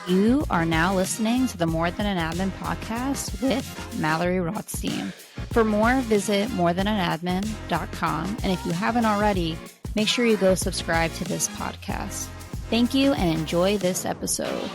You are now listening to the More Than an Admin podcast with Mallory Rothstein. For more, visit morethananadmin.com. And if you haven't already, make sure you go subscribe to this podcast. Thank you and enjoy this episode.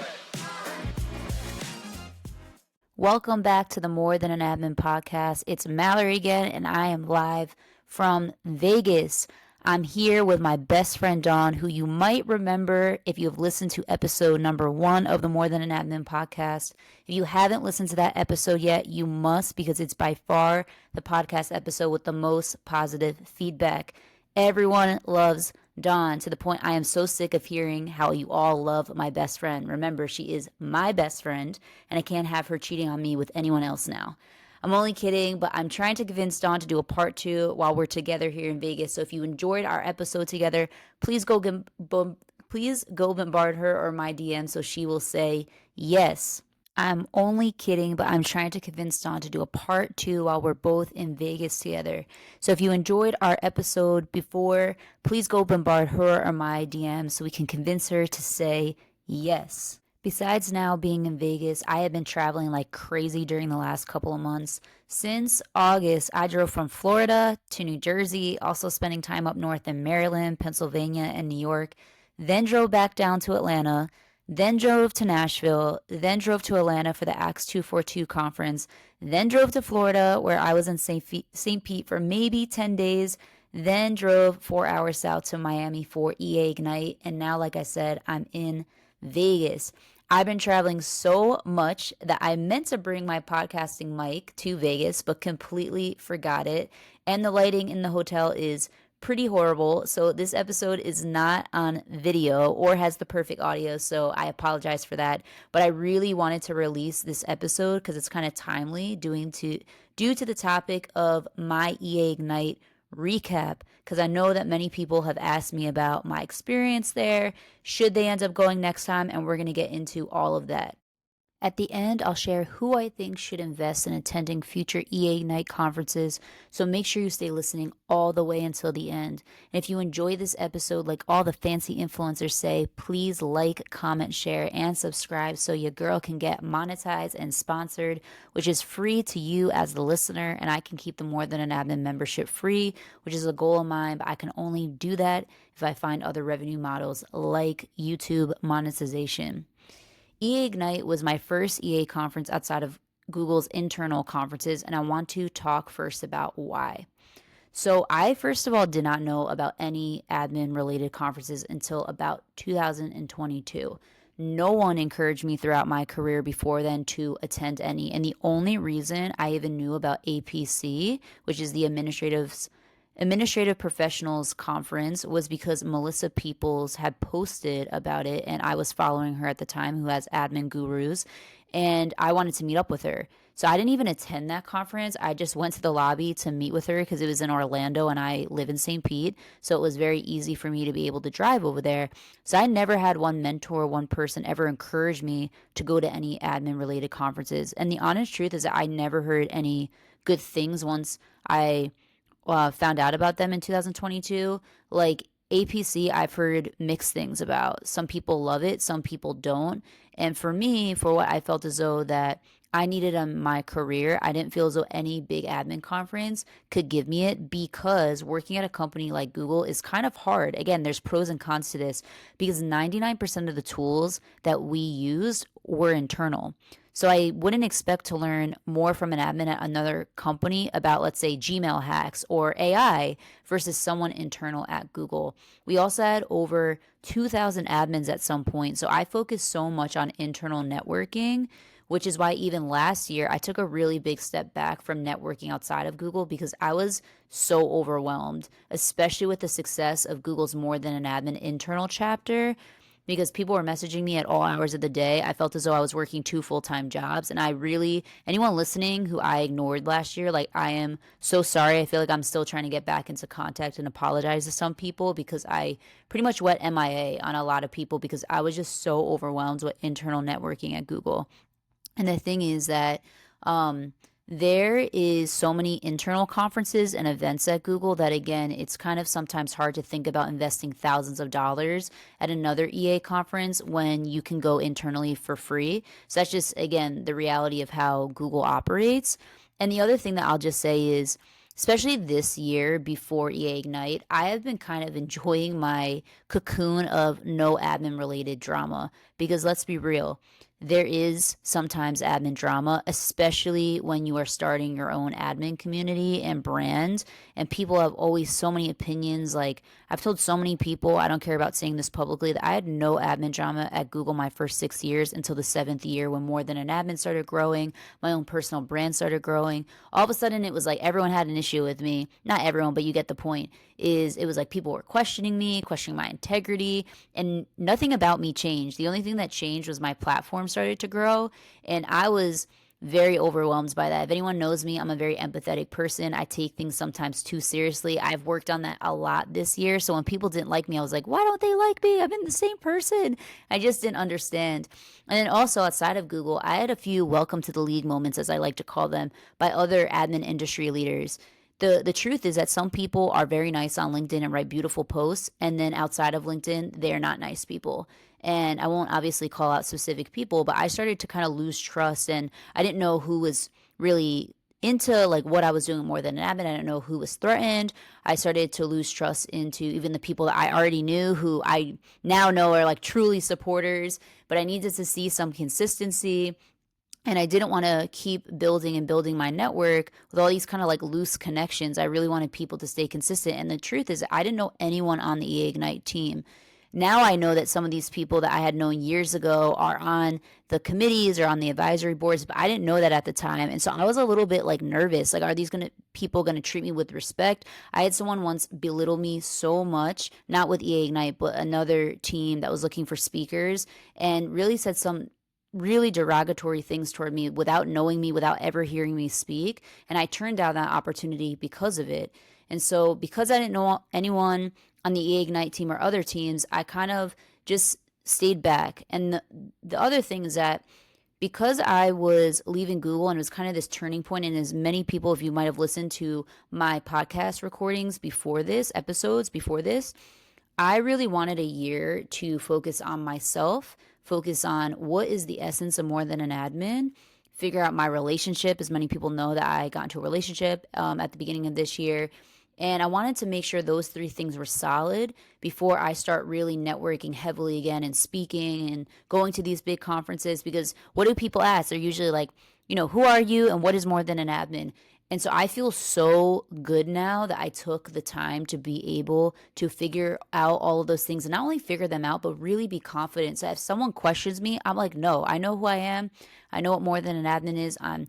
Welcome back to the More Than an Admin podcast. It's Mallory again, and I am live from Vegas. I'm here with my best friend, Dawn, who you might remember if you have listened to episode number 1 of the More Than an Admin podcast. If you haven't listened to that episode yet, you must, because it's by far the podcast episode with the most positive feedback. Everyone loves Dawn, to the point I am so sick of hearing how you all love my best friend. Remember, she is my best friend, and I can't have her cheating on me with anyone else now. I'm only kidding, but I'm trying to convince Dawn to do a part 2 while we're together here in Vegas. So if you enjoyed our episode together, please go bombard her or my DM so she will say yes. I'm only kidding, but I'm trying to convince Dawn to do a part 2 while we're both in Vegas together. So if you enjoyed our episode before, please go bombard her or my DM so we can convince her to say yes. Besides now being in Vegas, I have been traveling like crazy during the last couple of months. Since August, I drove from Florida to New Jersey, also spending time up north in Maryland, Pennsylvania, and New York, then drove back down to Atlanta, then drove to Nashville, then drove to Atlanta for the Acts 242 conference, then drove to Florida where I was in St. Pete for maybe 10 days, then drove 4 hours south to Miami for EA Ignite, and now, like I said, I'm in Vegas. I've been traveling so much that I meant to bring my podcasting mic to Vegas, but completely forgot it. And the lighting in the hotel is pretty horrible. So this episode is not on video or has the perfect audio. So I apologize for that. But I really wanted to release this episode because it's kind of timely due to the topic of my EA Ignite recap, because I know that many people have asked me about my experience there, should they end up going next time, and we're going to get into all of that. At the end, I'll share who I think should invest in attending future EA Ignite conferences, so make sure you stay listening all the way until the end. And if you enjoy this episode, like all the fancy influencers say, please like, comment, share, and subscribe so your girl can get monetized and sponsored, which is free to you as the listener, and I can keep the More Than an Admin membership free, which is a goal of mine, but I can only do that if I find other revenue models like YouTube monetization. EA Ignite was my first EA conference outside of Google's internal conferences, and I want to talk first about why. So I, first of all, did not know about any admin-related conferences until about 2022. No one encouraged me throughout my career before then to attend any, and the only reason I even knew about APC, which is the Administrative Professionals Conference, was because Melissa Peoples had posted about it, and I was following her at the time, who has Admin Gurus, and I wanted to meet up with her. So I didn't even attend that conference. I just went to the lobby to meet with her because it was in Orlando and I live in St. Pete, so it was very easy for me to be able to drive over there. So I never had one mentor, one person ever encourage me to go to any admin-related conferences. And the honest truth is that I never heard any good things once I found out about them in 2022. Like APC, I've heard mixed things about. Some people love it, some people don't. And for me, for what I felt as though that I needed in my career, I didn't feel as though any big admin conference could give me it, because working at a company like Google is kind of hard. Again, there's pros and cons to this, because 99% of the tools that we used were internal. So I wouldn't expect to learn more from an admin at another company about, let's say, Gmail hacks or AI versus someone internal at Google. We also had over 2,000 admins at some point. So I focused so much on internal networking, which is why even last year I took a really big step back from networking outside of Google, because I was so overwhelmed, especially with the success of Google's More Than an Admin internal chapter, because people were messaging me at all hours of the day. I felt as though I was working 2 full-time jobs. And anyone listening who I ignored last year, like, I am so sorry. I feel like I'm still trying to get back into contact and apologize to some people, because I pretty much went MIA on a lot of people because I was just so overwhelmed with internal networking at Google. And the thing is that There is so many internal conferences and events at Google that, again, it's kind of sometimes hard to think about investing thousands of dollars at another EA conference when you can go internally for free. So that's just, again, the reality of how Google operates. And the other thing that I'll just say is, especially this year before EA Ignite, I have been kind of enjoying my cocoon of no admin related drama because let's be real, there is sometimes admin drama, especially when you are starting your own admin community and brand. And people have always so many opinions. Like, I've told so many people, I don't care about saying this publicly, that I had no admin drama at Google my first 6 years until the seventh year when More Than an Admin started growing, my own personal brand started growing. All of a sudden, it was like everyone had an issue with me. Not everyone, but you get the point. It was like people were questioning me, questioning my integrity, and nothing about me changed. The only thing that changed was my platform started to grow, and I was very overwhelmed by that. If anyone knows me, I'm a very empathetic person. I take things sometimes too seriously. I've worked on that a lot this year. So when people didn't like me, I was like, why don't they like me? I've been the same person. I just didn't understand. And then also outside of Google, I had a few welcome to the league moments, as I like to call them, by other admin industry leaders. The truth is that some people are very nice on LinkedIn and write beautiful posts, and then outside of LinkedIn, they're not nice people. And I won't obviously call out specific people, but I started to kind of lose trust, and I didn't know who was really into like what I was doing more than an admin. I didn't know who was threatened. I started to lose trust into even the people that I already knew, who I now know are like truly supporters, but I needed to see some consistency, and I didn't want to keep building and building my network with all these kind of like loose connections. I really wanted people to stay consistent. And the truth is, I didn't know anyone on the EA Ignite team. Now I know that some of these people that I had known years ago are on the committees or on the advisory boards, but I didn't know that at the time. And so I was a little bit like nervous. Like, are these people gonna treat me with respect? I had someone once belittle me so much, not with EA Ignite, but another team that was looking for speakers, and really said some really derogatory things toward me without knowing me, without ever hearing me speak. And I turned down that opportunity because of it. And so, because I didn't know anyone on the EA Ignite team or other teams, I kind of just stayed back. And the other thing is that because I was leaving Google and it was kind of this turning point, and as many people, if you might have listened to my podcast recordings before this, episodes before this, I really wanted a year to focus on myself, focus on what is the essence of More Than an Admin, figure out my relationship. As many people know that I got into a relationship at the beginning of this year. And I wanted to make sure those three things were solid before I start really networking heavily again and speaking and going to these big conferences. Because what do people ask? They're usually like, who are you and what is More Than an Admin? And so I feel so good now that I took the time to be able to figure out all of those things, and not only figure them out, but really be confident. So if someone questions me, I'm like, no, I know who I am. I know what More Than an Admin is. I'm,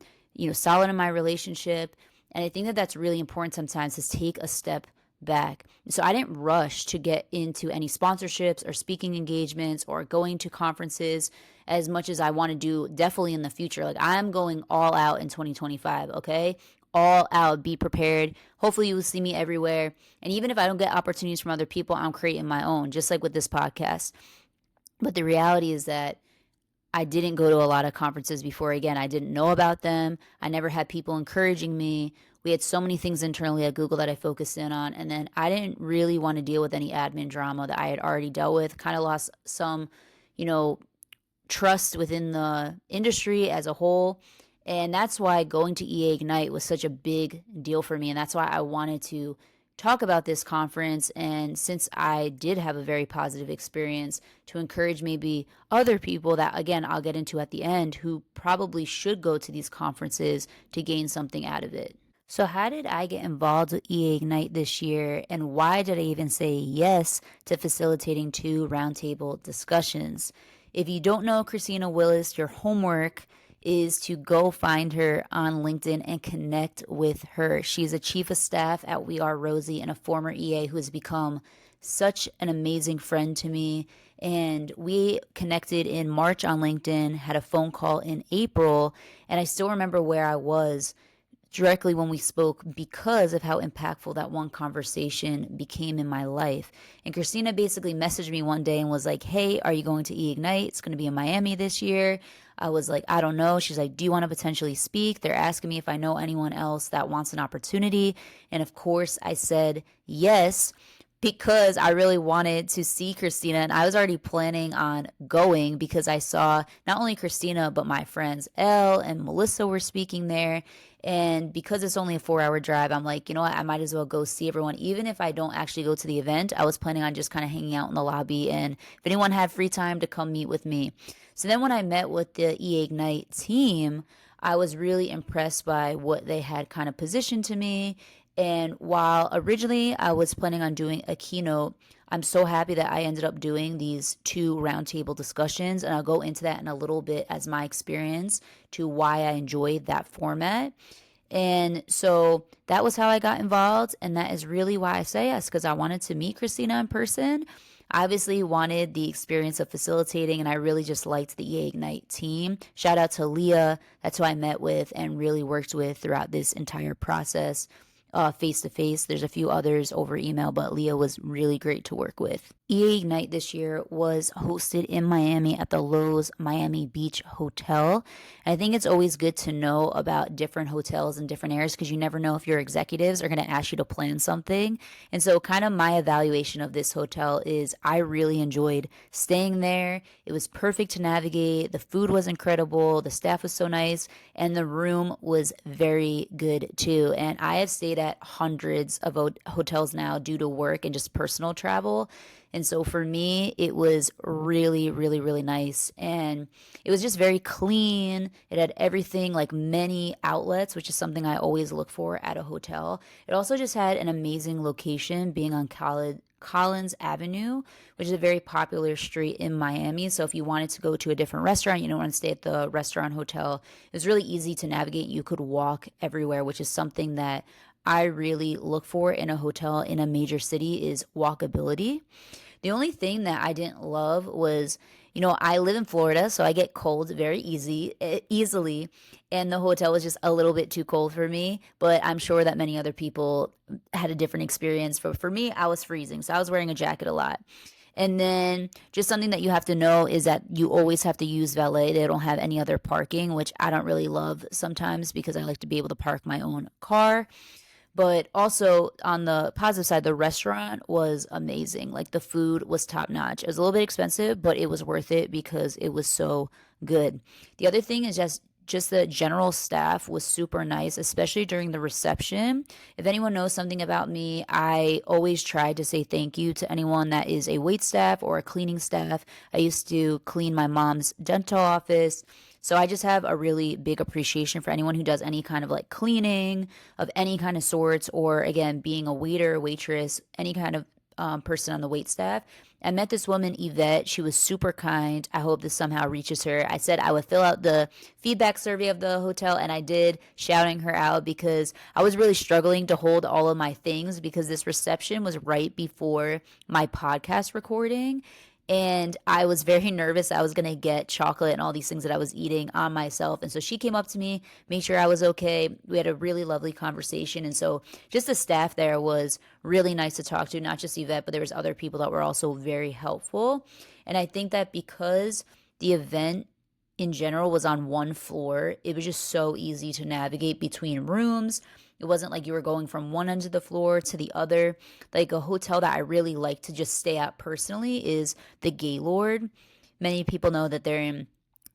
solid in my relationship. And I think that that's really important sometimes, is take a step back. So I didn't rush to get into any sponsorships or speaking engagements or going to conferences as much as I want to do definitely in the future. Like, I'm going all out in 2025, okay? All out, be prepared. Hopefully you will see me everywhere. And even if I don't get opportunities from other people, I'm creating my own, just like with this podcast. But the reality is that I didn't go to a lot of conferences before. Again, I didn't know about them. I never had people encouraging me. We had so many things internally at Google that I focused in on. And then I didn't really want to deal with any admin drama that I had already dealt with. Kind of lost some, trust within the industry as a whole. And that's why going to EA Ignite was such a big deal for me. And that's why I wanted to talk about this conference. And since I did have a very positive experience, to encourage maybe other people that, again, I'll get into at the end, who probably should go to these conferences to gain something out of it. So how did I get involved with EA Ignite this year, and why did I even say yes to facilitating 2 roundtable discussions? If you don't know Christina Willis, your homework is to go find her on LinkedIn and connect with her. She's a chief of staff at We Are Rosie and a former EA who has become such an amazing friend to me. And we connected in March on LinkedIn, had a phone call in April, and I still remember where I was directly when we spoke because of how impactful that one conversation became in my life. And Christina basically messaged me one day and was like, "Hey, are you going to Ignite? It's going to be in Miami this year." I was like, "I don't know." She's like, "Do you want to potentially speak?" They're asking me if I know anyone else that wants an opportunity. And of course, I said yes, because I really wanted to see Christina, and I was already planning on going because I saw not only Christina but my friends Elle and Melissa were speaking there. And because it's only a 4 hour drive, I'm like, you know what, I might as well go see everyone. Even if I don't actually go to the event, I was planning on just kind of hanging out in the lobby, and if anyone had free time to come meet with me. So then when I met with the Ignite team, I was really impressed by what they had kind of positioned to me. And while originally I was planning on doing a keynote, I'm so happy that I ended up doing these two roundtable discussions. And I'll go into that in a little bit as my experience to why I enjoyed that format. And so that was how I got involved. And that is really why I say yes, because I wanted to meet Christina in person. I obviously wanted the experience of facilitating, and I really just liked the EA Ignite team. Shout out to Leah. That's who I met with and really worked with throughout this entire process, face to face. There's a few others over email, but Leah was really great to work with. EA Ignite this year was hosted in Miami at the Lowe's Miami Beach Hotel. I think it's always good to know about different hotels in different areas because you never know if your executives are going to ask you to plan something. And so, kind of my evaluation of this hotel is I really enjoyed staying there. It was perfect to navigate. The food was incredible. The staff was so nice. And the room was very good too. And I have stayed at hundreds of hotels now due to work and just personal travel. And so for me, it was really, really, really nice. And it was just very clean. It had everything, like many outlets, which is something I always look for at a hotel. It also just had an amazing location, being on Collins Avenue, which is a very popular street in Miami. So if you wanted to go to a different restaurant, you don't want to stay at the restaurant hotel, it was really easy to navigate. You could walk everywhere, which is something that I really look for in a hotel in a major city is walkability. The only thing that I didn't love was, I live in Florida, so I get cold very easily, and the hotel was just a little bit too cold for me, but I'm sure that many other people had a different experience. For me, I was freezing, so I was wearing a jacket a lot. And then just something that you have to know is that you always have to use valet. They don't have any other parking, which I don't really love sometimes because I like to be able to park my own car. But also on the positive side, the restaurant was amazing. Like the food was top notch. It was a little bit expensive, but it was worth it because it was so good. The other thing is just the general staff was super nice, especially during the reception. If anyone knows something about me, I always try to say thank you to anyone that is a wait staff or a cleaning staff. I used to clean my mom's dental office. So I just have a really big appreciation for anyone who does any kind of like cleaning of any kind of sorts, or again, being a waiter, waitress, any kind of person on the wait staff. I met this woman, Yvette. She was super kind. I hope this somehow reaches her. I said I would fill out the feedback survey of the hotel, and I did, shouting her out because I was really struggling to hold all of my things because this reception was right before my podcast recording. And I was very nervous I was going to get chocolate and all these things that I was eating on myself. And so she came up to me, made sure I was okay. We had a really lovely conversation. And so just the staff there was really nice to talk to, not just Yvette, but there was other people that were also very helpful. And I think that because the event in general was on one floor, it was just so easy to navigate between rooms. It wasn't like you were going from one end of the floor to the other. Like a hotel that I really like to just stay at personally is the Gaylord. Many people know that they're in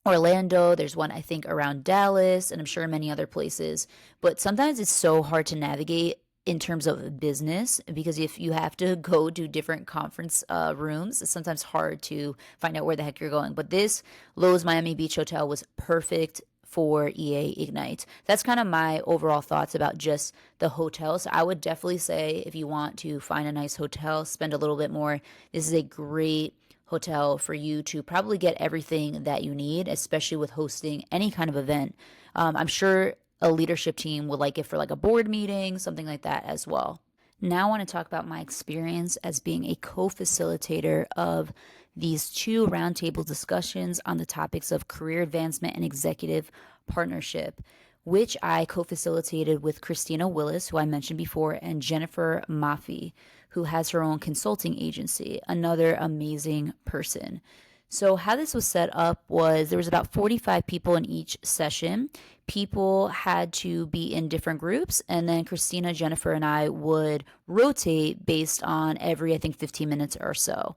Orlando. There's one, I think, around Dallas, and I'm sure many other places. But sometimes it's so hard to navigate in terms of business because if you have to go to different conference rooms, it's sometimes hard to find out where the heck you're going. But this Lowe's Miami Beach Hotel was perfect for EA Ignite. That's kind of my overall thoughts about just the hotel. So I would definitely say if you want to find a nice hotel, spend a little bit more, this is a great hotel for you to probably get everything that you need, especially with hosting any kind of event. I'm sure a leadership team would like it for like a board meeting, something like that as well. Now I want to talk about my experience as being a co-facilitator of these two roundtable discussions on the topics of career advancement and executive partnership. which I co-facilitated with Christina Willis, who I mentioned before, and Jennifer Maffei, who has her own consulting agency, another amazing person. So how this was set up was there was about 45 people in each session. People had to be in different groups, and then Christina, Jennifer, and I would rotate based on every, I think, 15 minutes or so.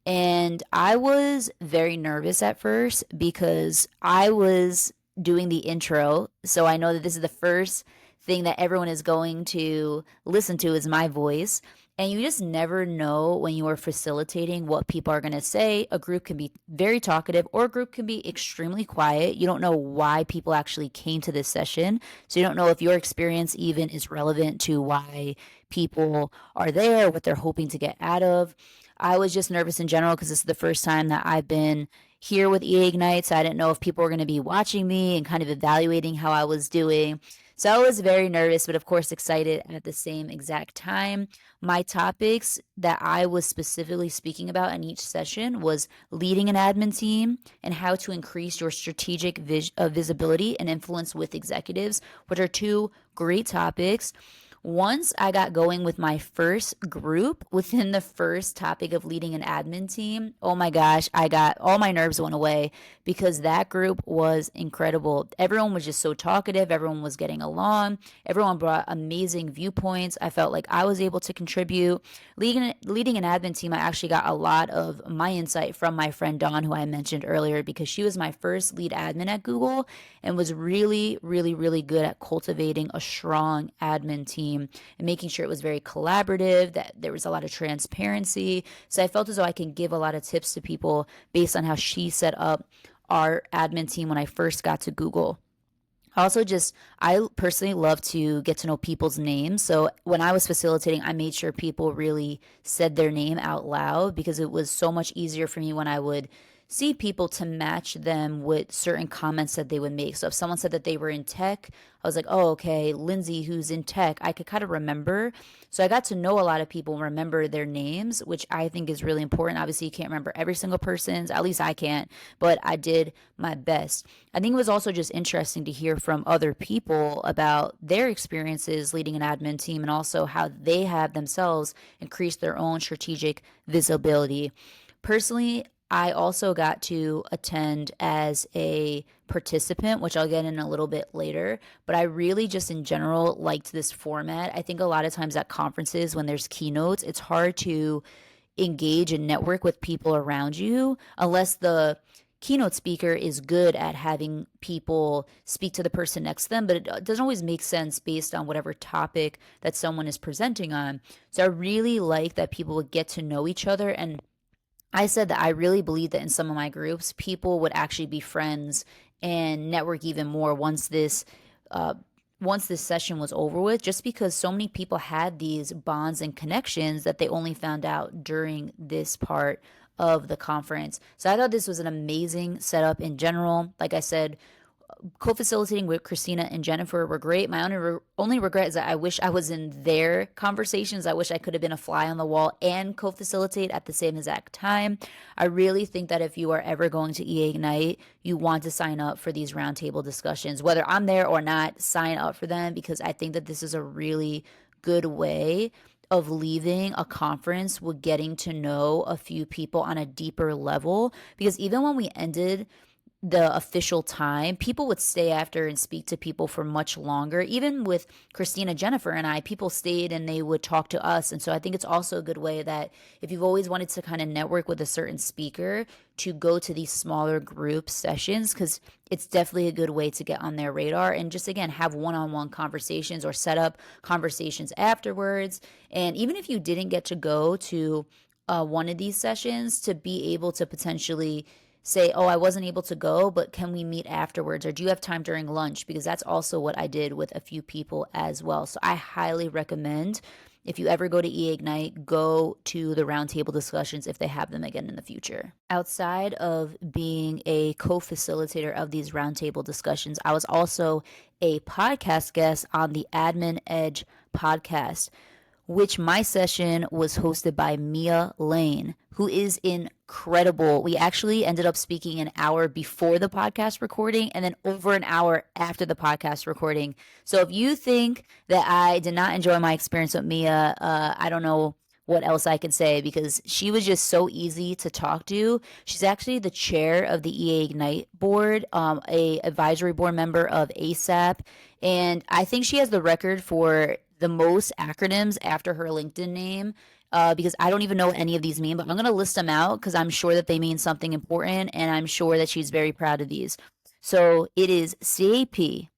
And I was very nervous at first because I was doing the intro. So I know that this is the first thing that everyone is going to listen to is my voice. And you just never know when you are facilitating what people are going to say. A group can be very talkative or a group can be extremely quiet. You don't know why people actually came to this session. So you don't know if your experience even is relevant to why people are there, what they're hoping to get out of. I was just nervous in general because this is the first time that I've been here with EA Ignite. So I didn't know if people were going to be watching me and kind of evaluating how I was doing. So I was very nervous, but of course excited at the same exact time. My topics that I was specifically speaking about in each session was leading an admin team and how to increase your strategic visibility and influence with executives, which are two great topics. Once I got going with my first group within the first topic of leading an admin team, oh my gosh, I got all my nerves went away because that group was incredible. Everyone was just so talkative, everyone was getting along, everyone brought amazing viewpoints. I felt like I was able to contribute. Leading an admin team, I actually got a lot of my insight from my friend Dawn, who I mentioned earlier, because she was my first lead admin at Google and was really, really, really good at cultivating a strong admin team and making sure it was very collaborative, that there was a lot of transparency. So I felt as though I can give a lot of tips to people based on how she set up our admin team when I first got to Google. Also, I personally love to get to know people's names. So when I was facilitating, I made sure people really said their name out loud because it was so much easier for me when I would see people to match them with certain comments that they would make. So if someone said that they were in tech, I was like, oh, okay, Lindsay, who's in tech, I could kind of remember. So I got to know a lot of people and remember their names, which I think is really important. Obviously, you can't remember every single person's, at least I can't, but I did my best. I think it was also just interesting to hear from other people about their experiences leading an admin team and also how they have themselves increased their own strategic visibility. Personally, I also got to attend as a participant, which I'll get in a little bit later. But I really just in general liked this format. I think a lot of times at conferences when there's keynotes, it's hard to engage and network with people around you unless the keynote speaker is good at having people speak to the person next to them, but it doesn't always make sense based on whatever topic that someone is presenting on. So I really like that people would get to know each other. And I said that I really believe that in some of my groups, people would actually be friends and network even more uh, once this session was over with, just because so many people had these bonds and connections that they only found out during this part of the conference. So I thought this was an amazing setup in general. Like I said, co-facilitating with Christina and Jennifer were great. My only regret is that I wish I was in their conversations. I wish I could have been a fly on the wall and co-facilitate at the same exact time. I really think that if you are ever going to EA Ignite, you want to sign up for these roundtable discussions. Whether I'm there or not, sign up for them because I think that this is a really good way of leaving a conference with getting to know a few people on a deeper level. Because even when we ended the official time, people would stay after and speak to people for much longer. Even with Christina, Jennifer, and I, people stayed and they would talk to us. And so I think it's also a good way that if you've always wanted to kind of network with a certain speaker, to go to these smaller group sessions, because it's definitely a good way to get on their radar and just, again, have one-on-one conversations or set up conversations afterwards. And even if you didn't get to go to one of these sessions, to be able to potentially say, oh, I wasn't able to go, but can we meet afterwards? Or do you have time during lunch? Because that's also what I did with a few people as well. So I highly recommend if you ever go to EA Ignite, go to the roundtable discussions if they have them again in the future. Outside of being a co-facilitator of these roundtable discussions, I was also a podcast guest on the Admin Edge podcast. which my session was hosted by Mia Lane, who is incredible. We actually ended up speaking an hour before the podcast recording and then over an hour after the podcast recording. So if you think that I did not enjoy my experience with Mia, I don't know what else I can say because she was just so easy to talk to. She's actually the chair of the EA Ignite board, a advisory board member of ASAP, and I think she has the record for the most acronyms after her LinkedIn name. Because I don't even know what any of these mean, but I'm going to list them out because I'm sure that they mean something important and I'm sure that she's very proud of these. So it is CAP,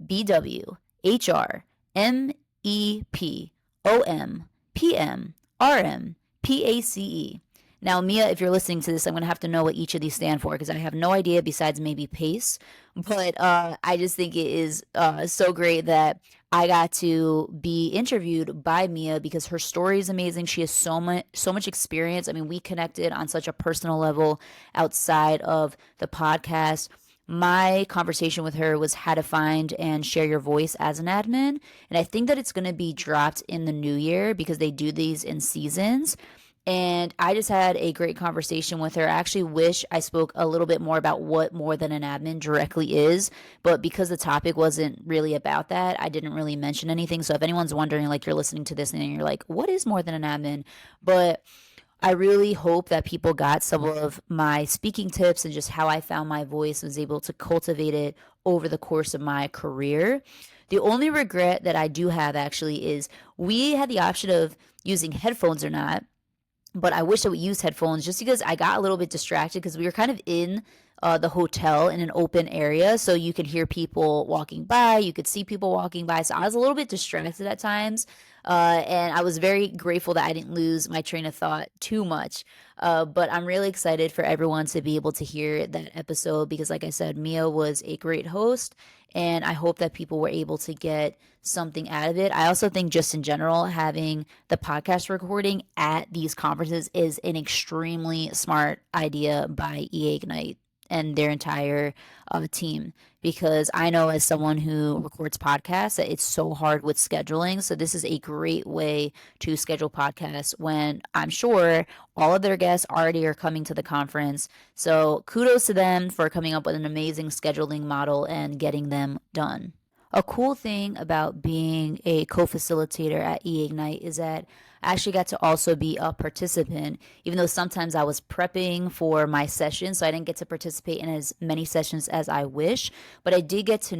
BW, HR, MEP, OM, PM, RM, PACE. Now, Mia, if you're listening to this, I'm going to have to know what each of these stand for because I have no idea besides maybe PACE. But I just think it is so great that I got to be interviewed by Mia because her story is amazing. She has so much experience. I mean, we connected on such a personal level outside of the podcast. My conversation with her was how to find and share your voice as an admin. And I think that it's going to be dropped in the new year because they do these in seasons. And I just had a great conversation with her. I actually wish I spoke a little bit more about what more than an admin directly is. But because the topic wasn't really about that, I didn't really mention anything. So if anyone's wondering, like you're listening to this and you're like, what is more than an admin? But I really hope that people got some of my speaking tips and just how I found my voice and was able to cultivate it over the course of my career. The only regret that I do have actually is we had the option of using headphones or not, but I wish that we used headphones just because I got a little bit distracted because we were kind of in the hotel in an open area. So you could hear people walking by, you could see people walking by. So I was a little bit distracted at times. And I was very grateful that I didn't lose my train of thought too much. But I'm really excited for everyone to be able to hear that episode because, like I said, Mia was a great host. And I hope that people were able to get something out of it. I also think, just in general, having the podcast recording at these conferences is an extremely smart idea by EA Ignite and their entire team because I know as someone who records podcasts that it's so hard with scheduling. So this is a great way to schedule podcasts when I'm sure all of their guests already are coming to the conference. So kudos to them for coming up with an amazing scheduling model and getting them done. A cool thing about being a co-facilitator at eIgnite is that I actually got to also be a participant, even though sometimes I was prepping for my session, so I didn't get to participate in as many sessions as I wish. But I did get to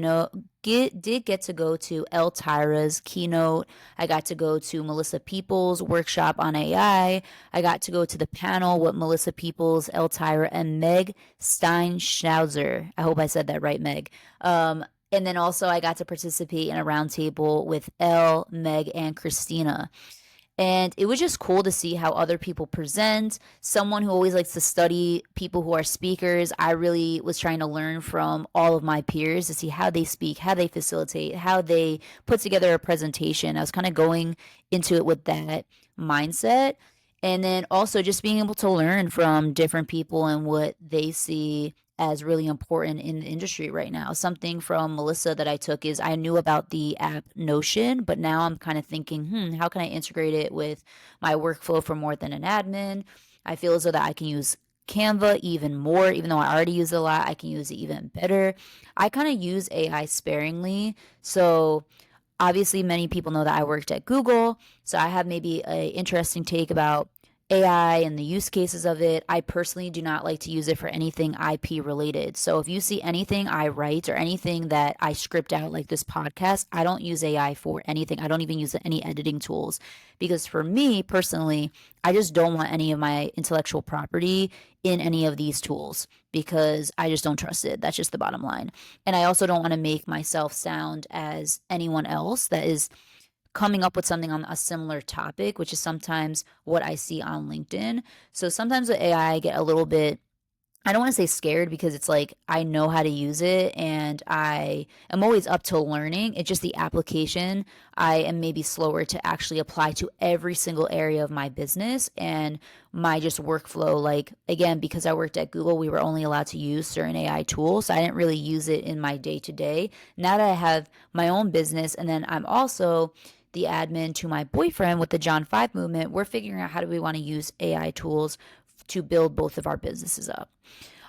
go to El Tyra's keynote. I got to go to Melissa Peoples' workshop on AI. I got to go to the panel with Melissa Peoples, El Tyra, and Meg Steinschnauzer. I hope I said that right, Meg. And then also I got to participate in a roundtable with Elle, Meg, and Christina. And it was just cool to see how other people present. Someone who always likes to study people who are speakers, I really was trying to learn from all of my peers to see how they speak, how they facilitate, how they put together a presentation. I was kind of going into it with that mindset. And then also just being able to learn from different people and what they see as really important in the industry right now. Something from Melissa that I took is I knew about the app Notion, but now I'm kind of thinking, how can I integrate it with my workflow for more than an admin? I feel as though that I can use Canva even more, even though I already use it a lot, I can use it even better. I kind of use AI sparingly. So obviously many people know that I worked at Google. So I have maybe an interesting take about AI and the use cases of it. I personally do not like to use it for anything IP related. So if you see anything I write or anything that I script out like this podcast, I don't use AI for anything. I don't even use any editing tools because for me personally, I just don't want any of my intellectual property in any of these tools because I just don't trust it. That's just the bottom line. And I also don't want to make myself sound as anyone else that is coming up with something on a similar topic, which is sometimes what I see on LinkedIn. So sometimes with AI, I get a little bit, I don't want to say scared because it's like I know how to use it and I am always up to learning. It's just the application I am maybe slower to actually apply to every single area of my business and my just workflow. Like, again, because I worked at Google, we were only allowed to use certain AI tools. So I didn't really use it in my day to day. Now that I have my own business and then I'm also the admin to my boyfriend with the John 5 movement, we're figuring out how do we want to use AI tools to build both of our businesses up.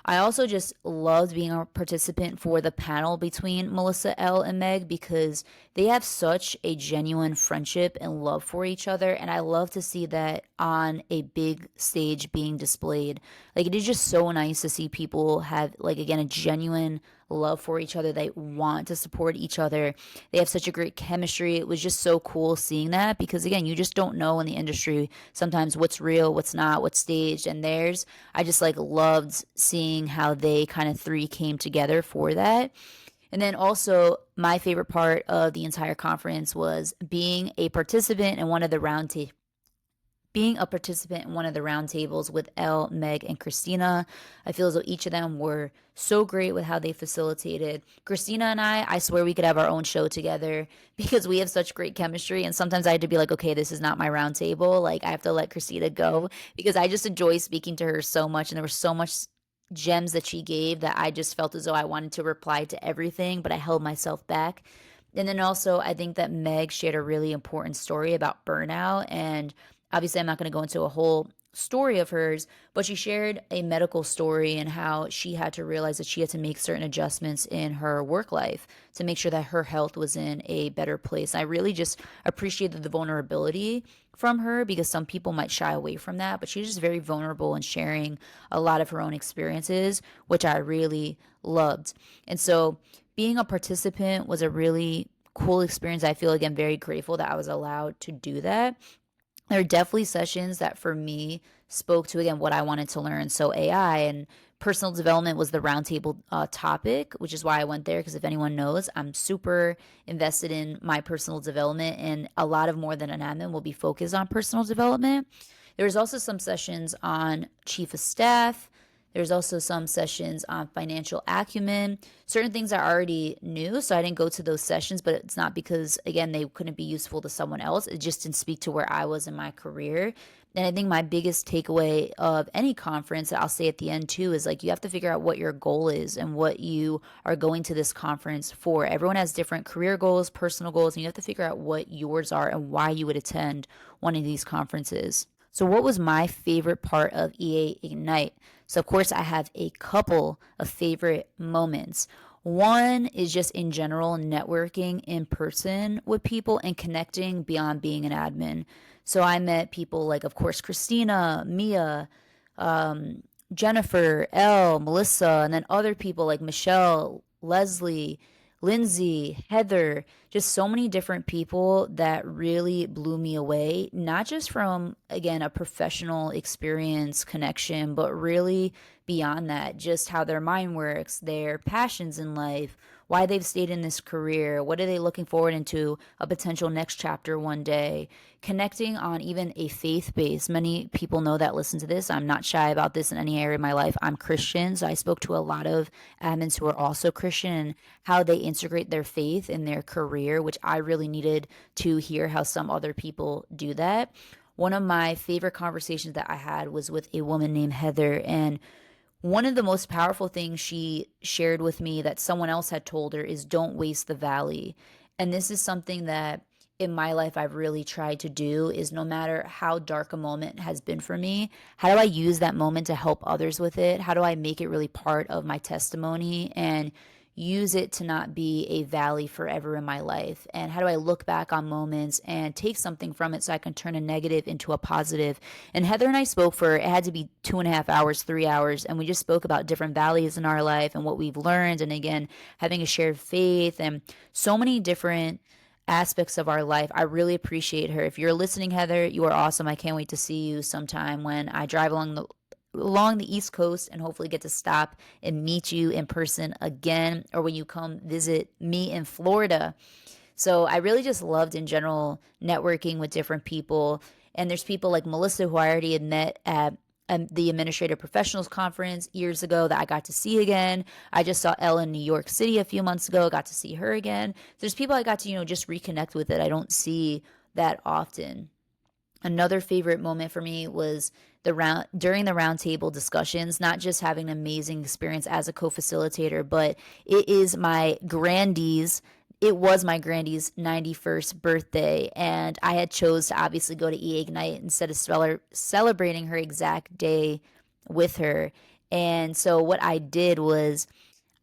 I also just loved being a participant for the panel between Melissa L. and Meg because they have such a genuine friendship and love for each other. And I love to see that on a big stage being displayed. Like, it is just so nice to see people have, like, again, a genuine love for each other. They want to support each other. They have such a great chemistry. It was just so cool seeing that because, again, you just don't know in the industry sometimes what's real, what's not, what's staged. And theirs, I just like loved seeing how they kind of three came together for that. And then also, my favorite part of the entire conference was being a participant in one of the roundtables with Elle, Meg, and Christina. I feel as though each of them were so great with how they facilitated. Christina and I swear we could have our own show together because we have such great chemistry. And sometimes I had to be like, okay, this is not my roundtable. Like, I have to let Christina go because I just enjoy speaking to her so much. And there was so much gems that she gave that I just felt as though I wanted to reply to everything, but I held myself back. And then also, I think that Meg shared a really important story about burnout. And obviously, I'm not going to go into a whole story of hers, but she shared a medical story and how she had to realize that she had to make certain adjustments in her work life to make sure that her health was in a better place. I really just appreciated the vulnerability from her because some people might shy away from that, but she's just very vulnerable and sharing a lot of her own experiences, which I really loved. And so being a participant was a really cool experience. I feel, again, very grateful that I was allowed to do that. There are definitely sessions that for me spoke to, again, what I wanted to learn. So AI and personal development was the roundtable topic, which is why I went there. Because if anyone knows, I'm super invested in my personal development, and a lot of More Than an Admin will be focused on personal development. There's also some sessions on chief of staff. There's also some sessions on financial acumen. Certain things I already knew, so I didn't go to those sessions, but it's not because, again, they couldn't be useful to someone else. It just didn't speak to where I was in my career. And I think my biggest takeaway of any conference that I'll say at the end too is like you have to figure out what your goal is and what you are going to this conference for. Everyone has different career goals, personal goals, and you have to figure out what yours are and why you would attend one of these conferences. So, what was my favorite part of EA Ignite? So, of course, I have a couple of favorite moments. One is just in general networking in person with people and connecting beyond being an admin. So, I met people like, of course, Christina, Mia, Jennifer, Elle, Melissa, and then other people like Michelle, Leslie, Lindsay, Heather, just so many different people that really blew me away, not just from, again, a professional experience connection, but really beyond that, just how their mind works, their passions in life, why they've stayed in this career, what are they looking forward into a potential next chapter one day, connecting on even a faith base. Many people know that listen to this. I'm not shy about this in any area of my life. I'm Christian, so I spoke to a lot of admins who are also Christian and how they integrate their faith in their career, which I really needed to hear how some other people do that. One of my favorite conversations that I had was with a woman named Heather, and one of the most powerful things she shared with me that someone else had told her is don't waste the valley. And this is something that in my life I've really tried to do is no matter how dark a moment has been for me, how do I use that moment to help others with it? How do I make it really part of my testimony and use it to not be a valley forever in my life? And how do I look back on moments and take something from it so I can turn a negative into a positive? And Heather and I spoke for, it had to be 2.5 hours, 3 hours, and we just spoke about different valleys in our life and what we've learned. And again, having a shared faith and so many different aspects of our life. I really appreciate her. If you're listening, Heather, you are awesome. I can't wait to see you sometime when I drive along the East Coast and hopefully get to stop and meet you in person again, or when you come visit me in Florida. So I really just loved in general networking with different people. And there's people like Melissa who I already had met at the Administrative Professionals Conference years ago that I got to see again. I just saw Elle in New York City a few months ago, got to see her again. There's people I got to, just reconnect with that I don't see that often. Another favorite moment for me was during the roundtable discussions, not just having an amazing experience as a co-facilitator, but it is my grandee's it was my grandy's 91st birthday, and I had chose to obviously go to Ignite instead of celebrating her exact day with her. And so what I did was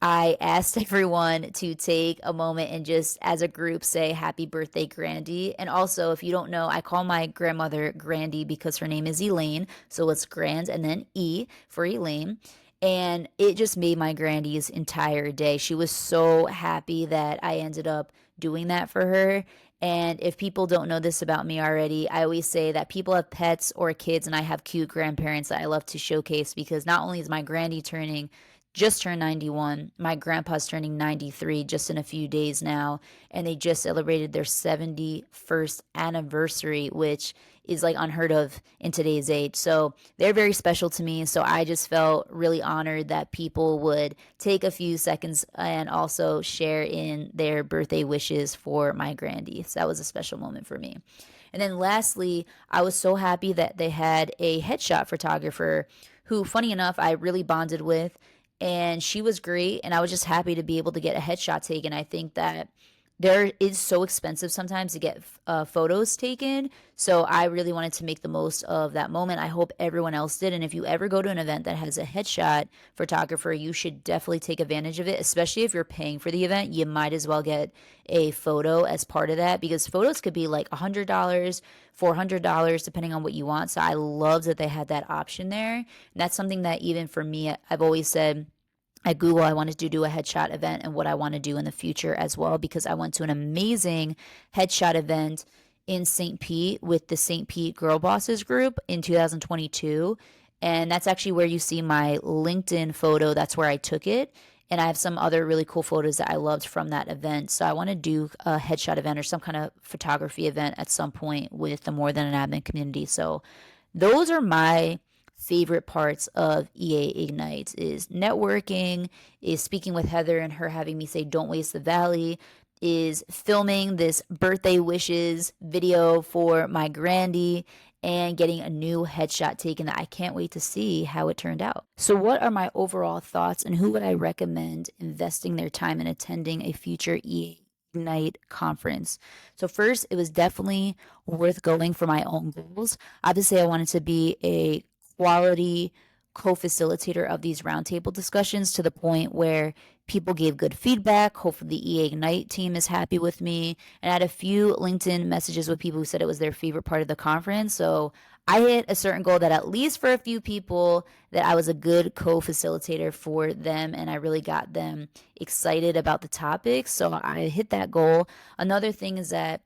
I asked everyone to take a moment and just as a group say happy birthday, Grandy. And also, if you don't know, I call my grandmother Grandy because her name is Elaine. So it's Grand and then E for Elaine. And it just made my Grandy's entire day. She was so happy that I ended up doing that for her. And if people don't know this about me already, I always say that people have pets or kids, and I have cute grandparents that I love to showcase because not only is my Grandy just turned 91. My grandpa's turning 93 just in a few days now, and they just celebrated their 71st anniversary, which is like unheard of in today's age. So they're very special to me. So I just felt really honored that people would take a few seconds and also share in their birthday wishes for my grandy. So that was a special moment for me. And then lastly, I was so happy that they had a headshot photographer who, funny enough, I really bonded with, and she was great, and I was just happy to be able to get a headshot taken. I think that there is so expensive sometimes to get photos taken, so I really wanted to make the most of that moment. I hope everyone else did, and if you ever go to an event that has a headshot photographer, you should definitely take advantage of it, especially if you're paying for the event. You might as well get a photo as part of that, because photos could be like $100, $400 depending on what you want. So I love that they had that option there, and that's something that even for me, I've always said at Google, I wanted to do a headshot event and what I want to do in the future as well, because I went to an amazing headshot event in St. Pete with the St. Pete Girl Bosses group in 2022. And that's actually where you see my LinkedIn photo. That's where I took it. And I have some other really cool photos that I loved from that event. So I want to do a headshot event or some kind of photography event at some point with the More Than an Admin community. So those are my favorite parts of EA Ignite is networking, is speaking with Heather and her having me say don't waste the valley, is filming this birthday wishes video for my grandy, and getting a new headshot taken that I can't wait to see how it turned out. So what are my overall thoughts, and who would I recommend investing their time in attending a future EA Ignite conference? So first, it was definitely worth going for my own goals. Obviously, I wanted to be a quality co-facilitator of these roundtable discussions to the point where people gave good feedback. Hopefully the EA Ignite team is happy with me. And I had a few LinkedIn messages with people who said it was their favorite part of the conference. So I hit a certain goal that at least for a few people that I was a good co-facilitator for them, and I really got them excited about the topics. So I hit that goal. Another thing is that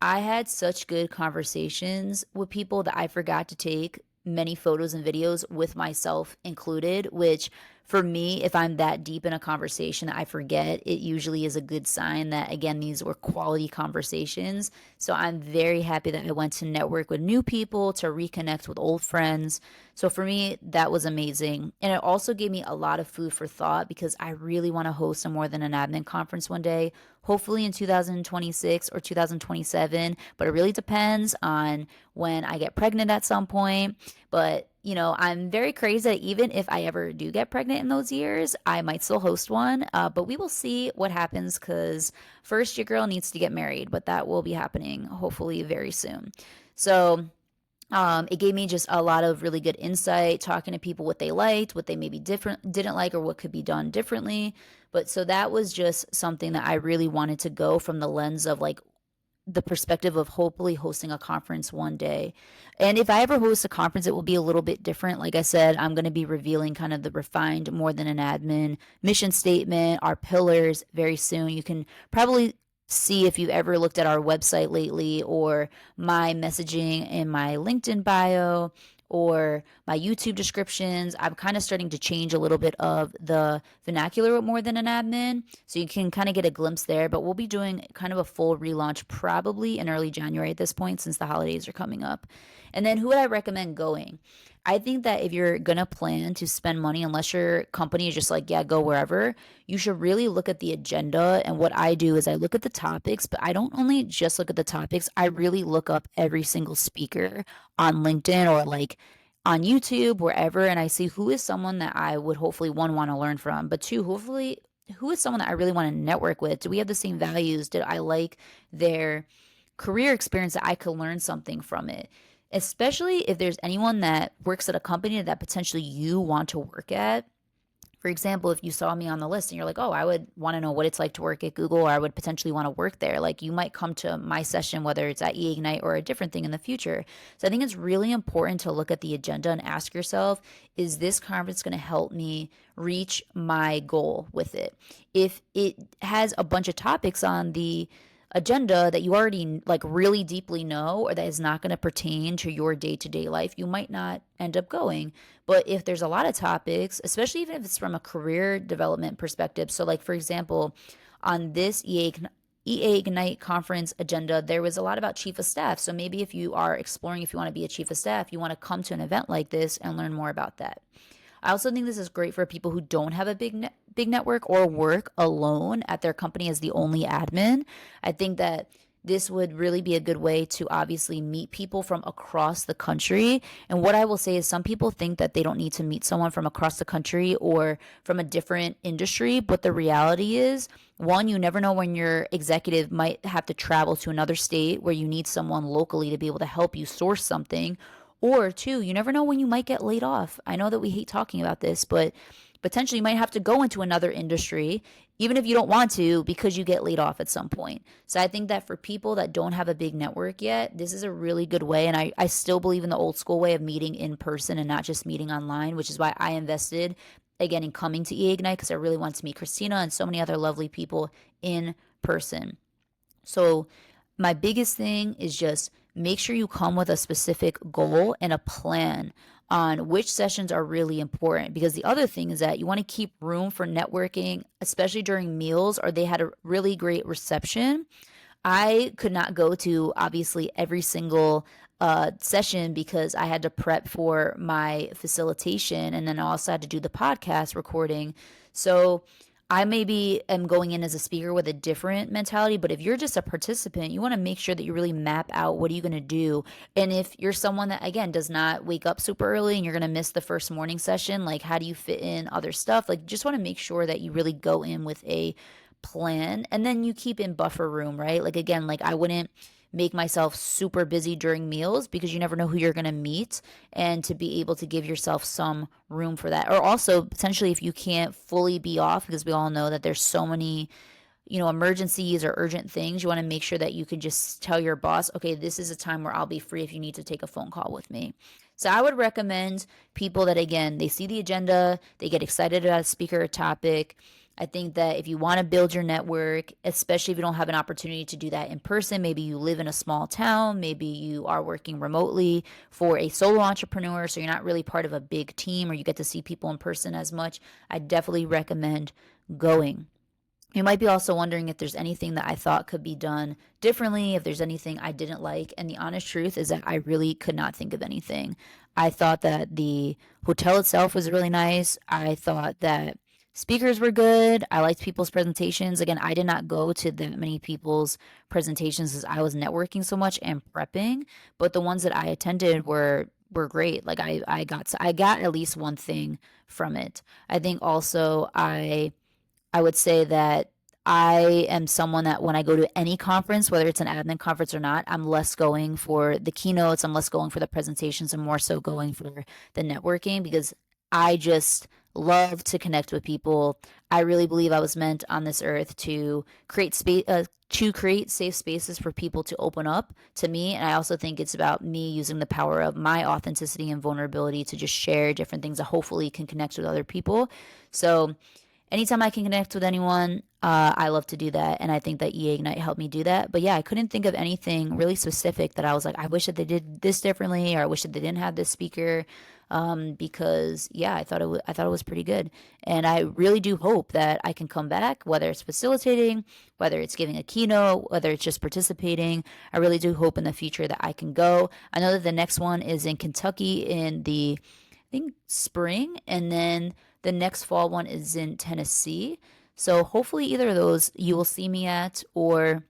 I had such good conversations with people that I forgot to take many photos and videos with myself included, which for me, if I'm that deep in a conversation that I forget, it usually is a good sign that, again, these were quality conversations. So I'm very happy that I went to network with new people, to reconnect with old friends. So for me, that was amazing. And it also gave me a lot of food for thought because I really want to host a More Than an Admin conference one day, hopefully in 2026 or 2027. But it really depends on when I get pregnant at some point. But I'm very crazy that even if I ever do get pregnant in those years, I might still host one. But we will see what happens because first your girl needs to get married, but that will be happening hopefully very soon. So it gave me just a lot of really good insight, talking to people what they liked, what they maybe didn't like, or what could be done differently. But so that was just something that I really wanted to go from the lens of like the perspective of hopefully hosting a conference one day. And if I ever host a conference, it will be a little bit different. Like I said, I'm going to be revealing kind of the refined More Than an Admin mission statement, our pillars very soon. You can probably see if you've ever looked at our website lately or my messaging in my LinkedIn bio or my YouTube descriptions. I'm kind of starting to change a little bit of the vernacular with More Than an Admin. So you can kind of get a glimpse there, but we'll be doing kind of a full relaunch probably in early January at this point since the holidays are coming up. And then who would I recommend going? I think that if you're going to plan to spend money, unless your company is just like, yeah, go wherever, you should really look at the agenda. And what I do is I look at the topics, but I don't only just look at the topics. I really look up every single speaker on LinkedIn or like on YouTube, wherever, and I see who is someone that I would hopefully one want to learn from, but two, hopefully who is someone that I really want to network with? Do we have the same values? Did I like their career experience that I could learn something from it? Especially if there's anyone that works at a company that potentially you want to work at. For example, if you saw me on the list and you're like, oh, I would want to know what it's like to work at Google, or I would potentially want to work there, like you might come to my session, whether it's at eIgnite or a different thing in the future. So I think it's really important to look at the agenda and ask yourself, is this conference going to help me reach my goal with it? If it has a bunch of topics on the agenda that you already like really deeply know, or that is not going to pertain to your day-to-day life, you might not end up going. But if there's a lot of topics, especially even if it's from a career development perspective, so like for example, on this EA Ignite conference agenda, there was a lot about chief of staff. So maybe if you are exploring if you want to be a chief of staff, you want to come to an event like this and learn more about that. I also think this is great for people who don't have a big network or work alone at their company as the only admin. I think that this would really be a good way to obviously meet people from across the country. And what I will say is some people think that they don't need to meet someone from across the country or from a different industry, but the reality is, one, you never know when your executive might have to travel to another state where you need someone locally to be able to help you source something. Or two, you never know when you might get laid off. I know that we hate talking about this, but potentially you might have to go into another industry, even if you don't want to, because you get laid off at some point. So I think that for people that don't have a big network yet, this is a really good way. And I still believe in the old school way of meeting in person and not just meeting online, which is why I invested again in coming to eIgnite, because I really want to meet Christina and so many other lovely people in person. So my biggest thing is just make sure you come with a specific goal and a plan on which sessions are really important, because the other thing is that you want to keep room for networking, especially during meals or they had a really great reception. I could not go to obviously every single session because I had to prep for my facilitation, and then I also had to do the podcast recording. So I maybe am going in as a speaker with a different mentality, but if you're just a participant, you want to make sure that you really map out what are you going to do. And if you're someone that again does not wake up super early and you're going to miss the first morning session, like how do you fit in other stuff? Like just want to make sure that you really go in with a plan, and then you keep in buffer room, right? Like again, like I wouldn't make myself super busy during meals because you never know who you're going to meet, and to be able to give yourself some room for that. Or also potentially if you can't fully be off, because we all know that there's so many emergencies or urgent things, you want to make sure that you can just tell your boss, okay, this is a time where I'll be free if you need to take a phone call with me. So I would recommend people that, again, they see the agenda, they get excited about a speaker or topic. I think that if you want to build your network, especially if you don't have an opportunity to do that in person, maybe you live in a small town, maybe you are working remotely for a solo entrepreneur, so you're not really part of a big team or you get to see people in person as much, I definitely recommend going. You might be also wondering if there's anything that I thought could be done differently, if there's anything I didn't like. And the honest truth is that I really could not think of anything. I thought that the hotel itself was really nice. I thought that speakers were good. I liked people's presentations. Again, I did not go to that many people's presentations as I was networking so much and prepping, but the ones that I attended were great. Like I got at least one thing from it. I think also I would say that I am someone that when I go to any conference, whether it's an admin conference or not, I'm less going for the keynotes, I'm less going for the presentations, and more so going for the networking, because I just love to connect with people. I really believe I was meant on this earth to create space, to create safe spaces for people to open up to me. And I also think it's about me using the power of my authenticity and vulnerability to just share different things that hopefully can connect with other people. So anytime I can connect with anyone, I love to do that. And I think that EA Ignite helped me do that. But yeah, I couldn't think of anything really specific that I was like, I wish that they did this differently, or I wish that they didn't have this speaker. Because yeah, I thought it was pretty good. And I really do hope that I can come back, whether it's facilitating, whether it's giving a keynote, whether it's just participating. I really do hope in the future that I can go. I know that the next one is in Kentucky in the, I think, spring, and then the next fall one is in Tennessee. So hopefully either of those you will see me at, or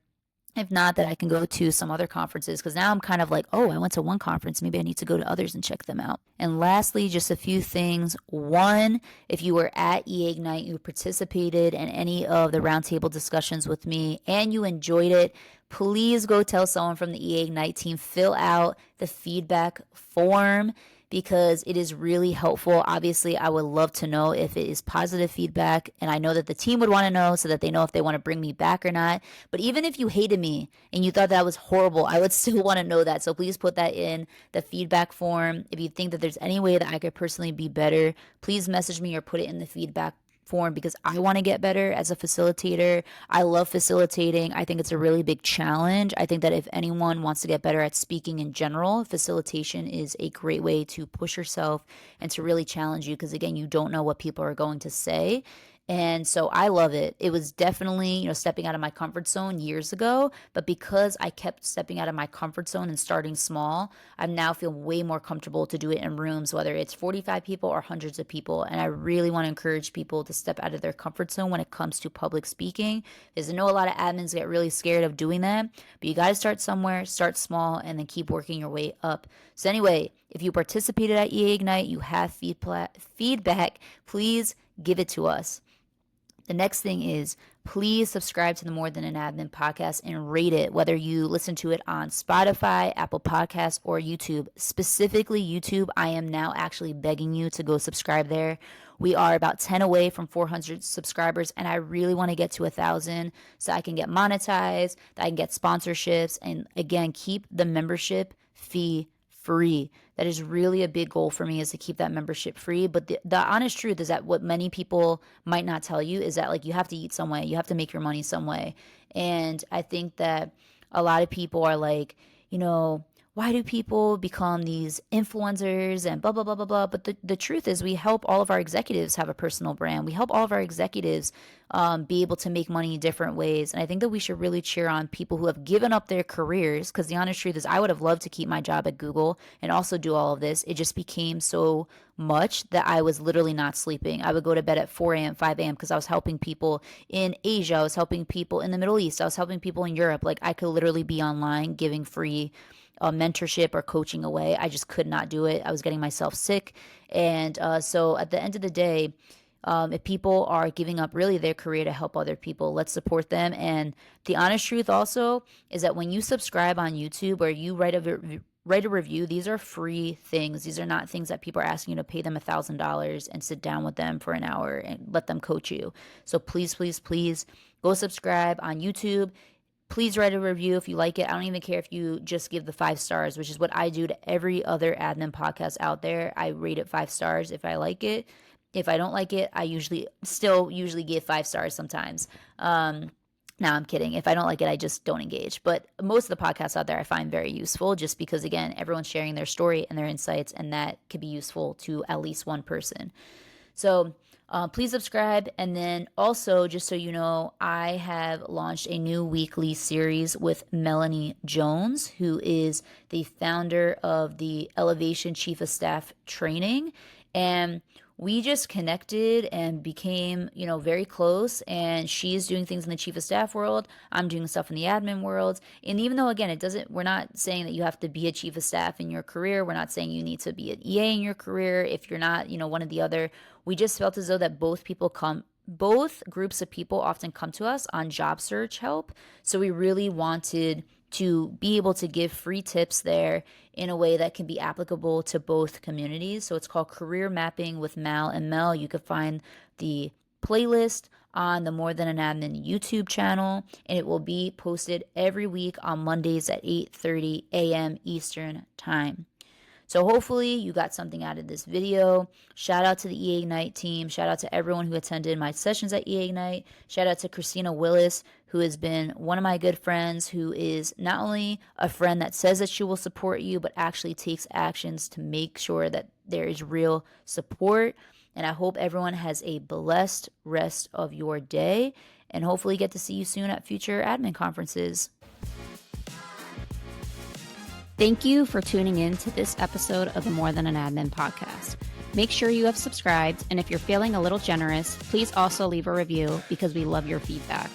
If not, that I can go to some other conferences, because now I'm kind of like, oh, I went to one conference. Maybe I need to go to others and check them out. And lastly, just a few things. One, if you were at Ignite, you participated in any of the roundtable discussions with me and you enjoyed it, please go tell someone from the Ignite team, fill out the feedback form, because it is really helpful. Obviously, I would love to know if it is positive feedback, and I know that the team would want to know so that they know if they want to bring me back or not. But even if you hated me and you thought that was horrible, I would still want to know that. So please put that in the feedback form. If you think that there's any way that I could personally be better, please message me or put it in the feedback form, because I want to get better as a facilitator. I love facilitating. I think it's a really big challenge. I think that if anyone wants to get better at speaking in general, facilitation is a great way to push yourself and to really challenge you, because again, you don't know what people are going to say. And so I love it. It was definitely, stepping out of my comfort zone years ago, but because I kept stepping out of my comfort zone and starting small, I now feel way more comfortable to do it in rooms, whether it's 45 people or hundreds of people. And I really want to encourage people to step out of their comfort zone when it comes to public speaking, because I know a lot of admins get really scared of doing that, but you got to start somewhere, start small, and then keep working your way up. So anyway, if you participated at Ignite, you have feedback, please give it to us. The next thing is, please subscribe to the More Than an Admin podcast and rate it, whether you listen to it on Spotify, Apple Podcasts, or YouTube. Specifically YouTube, I am now actually begging you to go subscribe there. We are about 10 away from 400 subscribers, and I really want to get to 1,000 so I can get monetized, that I can get sponsorships, and again, keep the membership fee free. That is really a big goal for me, is to keep that membership free. But the honest truth is that what many people might not tell you is that, like, you have to eat some way. You have to make your money some way. And I think that a lot of people are like, why do people become these influencers and blah, blah, blah, blah, blah. But the truth is, we help all of our executives have a personal brand. We help all of our executives be able to make money in different ways. And I think that we should really cheer on people who have given up their careers, because the honest truth is, I would have loved to keep my job at Google and also do all of this. It just became so much that I was literally not sleeping. I would go to bed at 4 a.m., 5 a.m. because I was helping people in Asia. I was helping people in the Middle East. I was helping people in Europe. Like, I could literally be online giving free mentorship or coaching away. I just could not do it. I was getting myself sick. And so at the end of the day, if people are giving up really their career to help other people, let's support them. And the honest truth also is that when you subscribe on YouTube or you write a review, these are free things. These are not things that people are asking you to pay them $1,000 and sit down with them for an hour and let them coach you. So please, please, please go subscribe on YouTube. Please write a review if you like it. I don't even care if you just give the 5 stars, which is what I do to every other admin podcast out there. I rate it 5 stars if I like it. If I don't like it, I usually give 5 stars sometimes. Now I'm kidding. If I don't like it, I just don't engage. But most of the podcasts out there I find very useful, just because, again, everyone's sharing their story and their insights, and that could be useful to at least one person. So please subscribe. And then also, just so you know, I have launched a new weekly series with Melanie Jones, who is the founder of the Elevation Chief of Staff Training. And we just connected and became, very close. And she's doing things in the chief of staff world. I'm doing stuff in the admin world. And even though, again, we're not saying that you have to be a chief of staff in your career. We're not saying you need to be an EA in your career if you're not, one or the other. We just felt as though that both groups of people often come to us on job search help. So we really wanted to be able to give free tips there in a way that can be applicable to both communities. So it's called Career Mapping with Mal and Mel. You can find the playlist on the More Than an Admin YouTube channel, and it will be posted every week on Mondays at 8:30 a.m. Eastern Time. So hopefully you got something out of this video. Shout out to the Ignite team. Shout out to everyone who attended my sessions at Ignite. Shout out to Christina Willis, who has been one of my good friends, who is not only a friend that says that she will support you, but actually takes actions to make sure that there is real support. And I hope everyone has a blessed rest of your day, and hopefully get to see you soon at future admin conferences. Thank you for tuning in to this episode of the More Than an Admin podcast. Make sure you have subscribed, and if you're feeling a little generous, please also leave a review, because we love your feedback.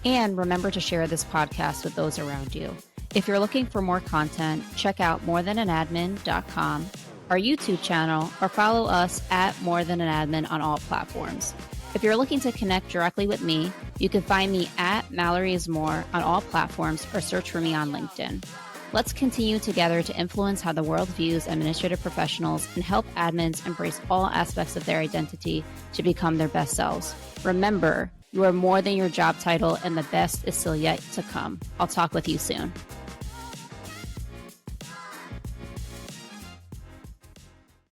And remember to share this podcast with those around you. If you're looking for more content, check out morethananadmin.com, our YouTube channel, or follow us at morethananadmin on all platforms. If you're looking to connect directly with me, you can find me at Mallory is More on all platforms or search for me on LinkedIn. Let's continue together to influence how the world views administrative professionals and help admins embrace all aspects of their identity to become their best selves. Remember, you are more than your job title, and the best is still yet to come. I'll talk with you soon.